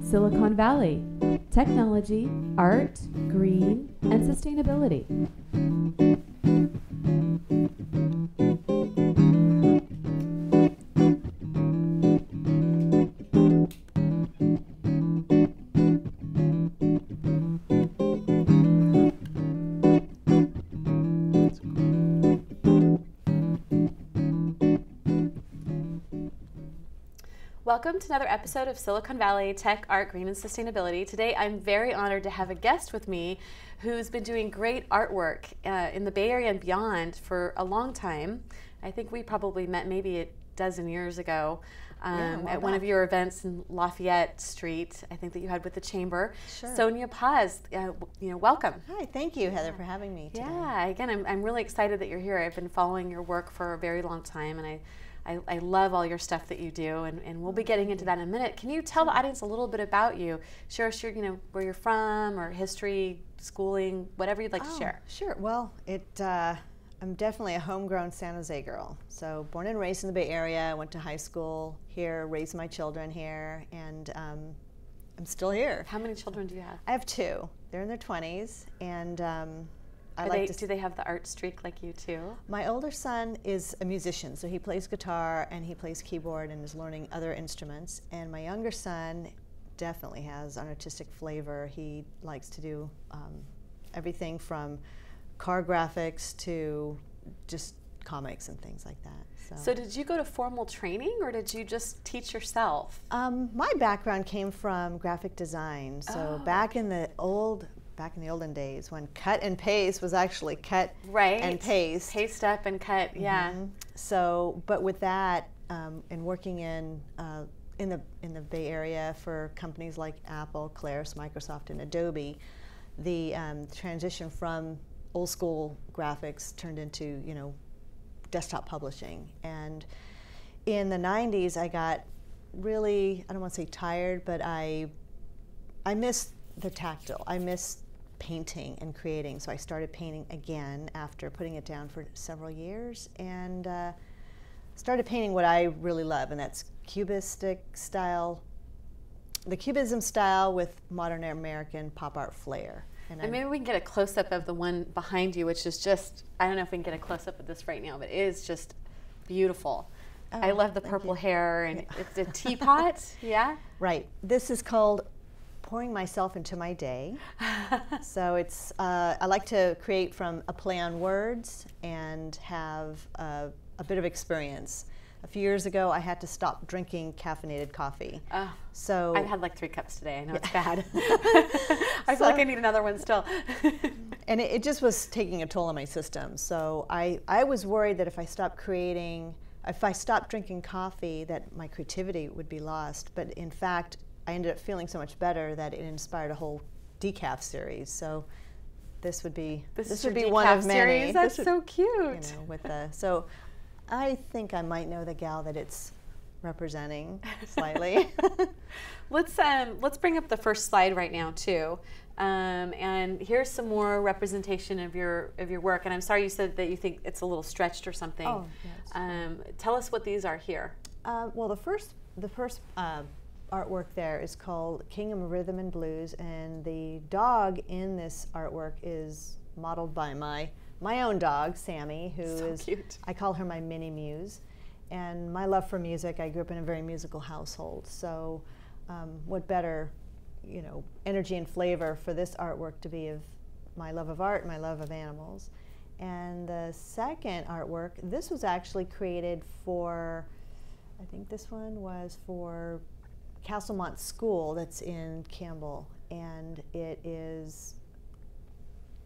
Silicon Valley, technology, art, green, and sustainability. Welcome to another episode of Silicon Valley Tech, Art, Green, and Sustainability. Today I'm very honored to have a guest with me who's been doing great artwork in the Bay Area and beyond for a long time. I think we probably met maybe a dozen years ago at one of your events in Lafayette Street, I think that you had with the Chamber. Sure. Sonya Paz, welcome. Hi, thank you, Heather, for having me today. Yeah, again, I'm really excited that you're here. I've been following your work for a very long time, and I love all your stuff that you do, and we'll be getting into that in a minute. Can you tell the audience a little bit about you? Share us your, where you're from, or history, schooling, whatever you'd like to share. Sure. Well, I'm definitely a homegrown San Jose girl. So born and raised in the Bay Area, went to high school here, raised my children here, and I'm still here. How many children do you have? I have two. They're in their 20s, and do they have the art streak like you too? My older son is a musician, so he plays guitar and he plays keyboard and is learning other instruments. And my younger son definitely has an artistic flavor. He likes to do everything from car graphics to just comics and things like that. So did you go to formal training, or did you just teach yourself? My background came from graphic design. So back in the olden days, when cut and paste was actually cut and paste. Paste up and cut, yeah. So, but with that, and working in the Bay Area for companies like Apple, Claris, Microsoft, and Adobe, the transition from old school graphics turned into, desktop publishing. And in the 90s, I got really, I don't want to say tired, but I missed the tactile. I missed painting and creating, so I started painting again after putting it down for several years, and started painting what I really love, and that's cubistic style, the cubism style with modern American pop art flair. And maybe we can get a close-up of the one behind you, which is just, I don't know if we can get a close-up of this right now, but it is just beautiful. I love the purple hair, and it's a teapot, yeah? Right. This is called Pouring Myself into My Day. So it's, I like to create from a play on words and have a bit of experience. A few years ago, I had to stop drinking caffeinated coffee. So I've had like 3 cups today. I know it's bad. I feel like I need another one still. And it just was taking a toll on my system. So I was worried that if I stopped drinking coffee, that my creativity would be lost. But in fact, I ended up feeling so much better that it inspired a whole decaf series. So this would be one of many. Series? That's so cute. So I think I might know the gal that it's representing slightly. Let's bring up the first slide right now too, and here's some more representation of your work. And I'm sorry you said that you think it's a little stretched or something. Oh, yes. Tell us what these are here. Well, the first artwork there is called Kingdom of Rhythm and Blues, and the dog in this artwork is modeled by my own dog, Sammy, who is cute. I call her my mini muse. And my love for music, I grew up in a very musical household, so what better, energy and flavor for this artwork to be of my love of art, my love of animals. And the second artwork, this was actually created for, I think this one was for Castlemont School that's in Campbell, and it is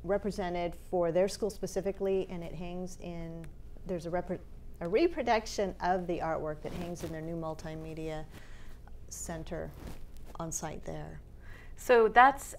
represented for their school specifically, and it hangs in, there's a reproduction of the artwork that hangs in their new multimedia center on site there. So that's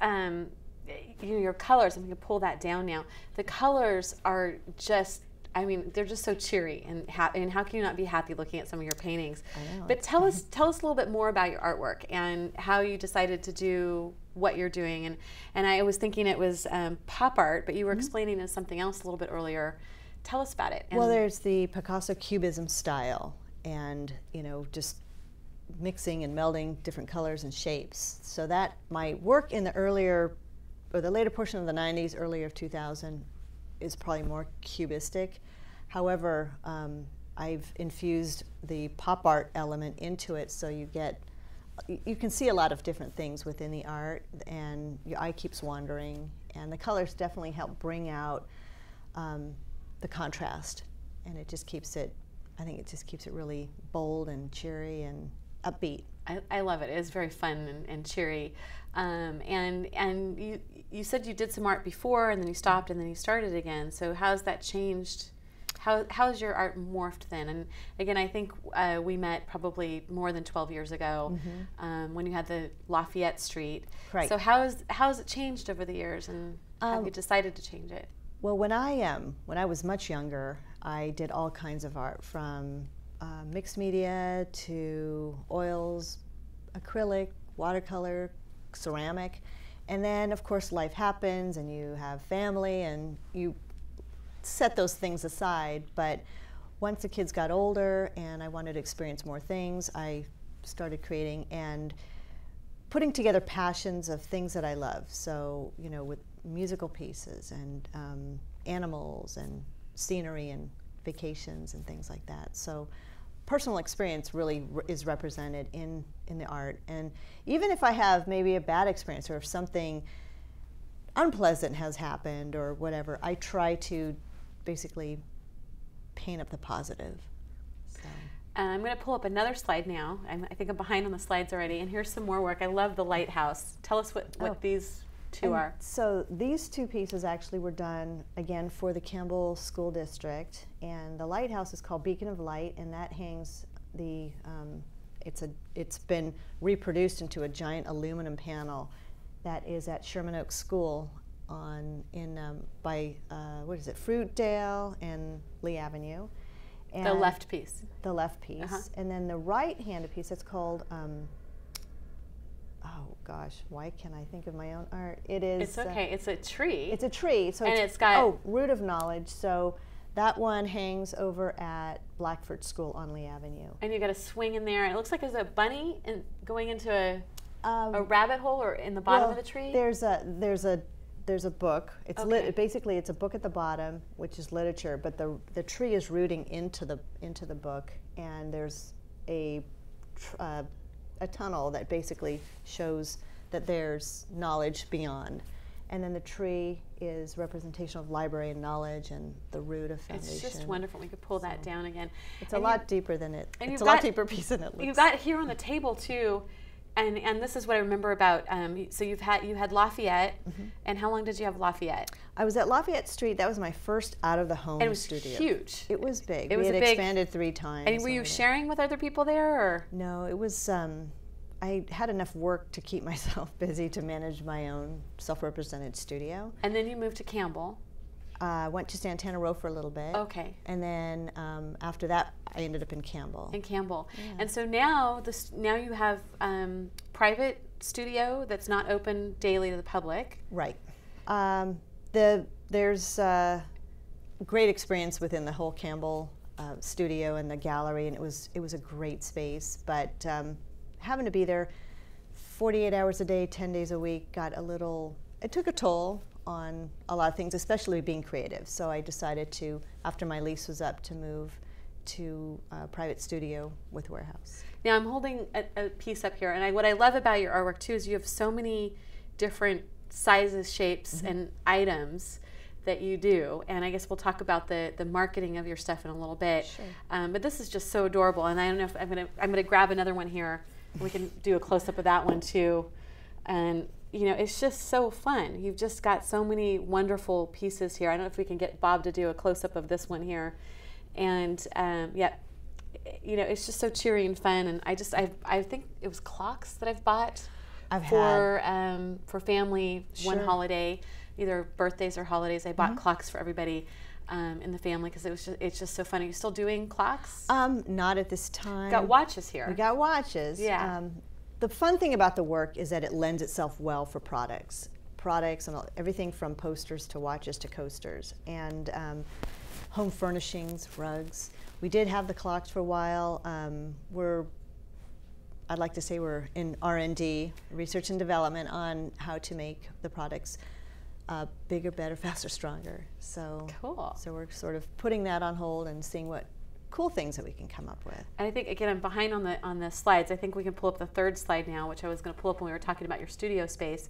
your colors. I'm going to pull that down now. The colors are just, I mean, they're just so cheery and happy. And how can you not be happy looking at some of your paintings? I know. But tell us a little bit more about your artwork and how you decided to do what you're doing. And I was thinking it was pop art, but you were explaining as something else a little bit earlier. Tell us about it. Well, there's the Picasso Cubism style, and just mixing and melding different colors and shapes. So that my work in the earlier, or the later portion of the 90s, earlier of 2000, is probably more cubistic. However, I've infused the pop art element into it, so you can see a lot of different things within the art, and your eye keeps wandering, and the colors definitely help bring out the contrast, and it just keeps it, I think it just keeps it really bold and cheery and upbeat. I love it. It's very fun and cheery. And you said you did some art before, and then you stopped, and then you started again. So how's that changed? How's your art morphed then? And again, I think we met probably more than 12 years ago, when you had the Lafayette Street. Right. So how's it changed over the years, and have you decided to change it? Well, when I was much younger, I did all kinds of art, from mixed media to oils, acrylic, watercolor, ceramic, and then of course life happens and you have family and you set those things aside. But once the kids got older and I wanted to experience more things, I started creating and putting together passions of things that I love. So, you know, with musical pieces and animals and scenery and vacations and things like that. So personal experience really is represented in the art. And even if I have maybe a bad experience, or if something unpleasant has happened or whatever, I try to basically paint up the positive. So. I'm going to pull up another slide now. I think I'm behind on the slides already, and here's some more work. I love the Lighthouse. Tell us what these two are. So these two pieces actually were done again for the Campbell School District, and the Lighthouse is called Beacon of Light, and that hangs the it's been reproduced into a giant aluminum panel that is at Sherman Oaks School by what is it, Fruitdale and Lee Avenue. And the left piece. The left piece. And then the right-handed piece, it's called, oh gosh, why can't I think of my own art? It is. It's okay. It's a tree. It's a tree. So and it's got. Root of Knowledge. So that one hangs over at Blackford School on Lee Avenue. And you got a swing in there. It looks like there's a bunny going into a rabbit hole, or in the bottom of the tree. There's a book. It's basically it's a book at the bottom, which is literature, but the tree is rooting into the book, and there's a tunnel that basically shows that there's knowledge beyond. And then the tree is representation of library and knowledge, and the root of foundation. It's just wonderful. We could pull that down again. It's a lot deeper than it. It's a lot deeper piece than it looks. You've got here on the table too. And this is what I remember about. So you had Lafayette, and how long did you have Lafayette? I was at Lafayette Street. That was my first out of the home and it was studio. Huge. It was big. It was we had expanded 3 times. And were you sharing with other people there, or? No, it was. I had enough work to keep myself busy to manage my own self-represented studio. And then you moved to Campbell. Went to Santana Row for a little bit. Okay. And then after that, I ended up in Campbell. Yeah. And so now you have private studio that's not open daily to the public. Right. There's great experience within the whole Campbell studio and the gallery, and it was a great space. But having to be there 48 hours a day, 10 days a week, it took a toll on a lot of things, especially being creative. So I decided to, after my lease was up, to move to a private studio with Warehouse. Now I'm holding a piece up here, and what I love about your artwork too is you have so many different sizes, shapes, and items that you do. And I guess we'll talk about the marketing of your stuff in a little bit. Sure. But this is just so adorable, and I don't know if I'm gonna grab another one here. We can do a close up of that one too, and. You know, it's just so fun. You've just got so many wonderful pieces here. I don't know if we can get Bob to do a close-up of this one here. And, yeah, you know, it's just so cheery and fun. And I think it was clocks that I've bought for family one holiday, either birthdays or holidays. I bought clocks for everybody in the family because it's just so fun. Are you still doing clocks? Not at this time. Got watches here. We got watches. Yeah. The fun thing about the work is that it lends itself well for products and everything from posters to watches to coasters, and home furnishings, rugs. We did have the clocks for a while. We're I'd like to say we're in R&D, research and development, on how to make the products bigger, better, faster, stronger. So cool. So we're sort of putting that on hold and seeing what cool things that we can come up with. And I think, again, I'm behind on the slides. I think we can pull up the third slide now, which I was going to pull up when we were talking about your studio space.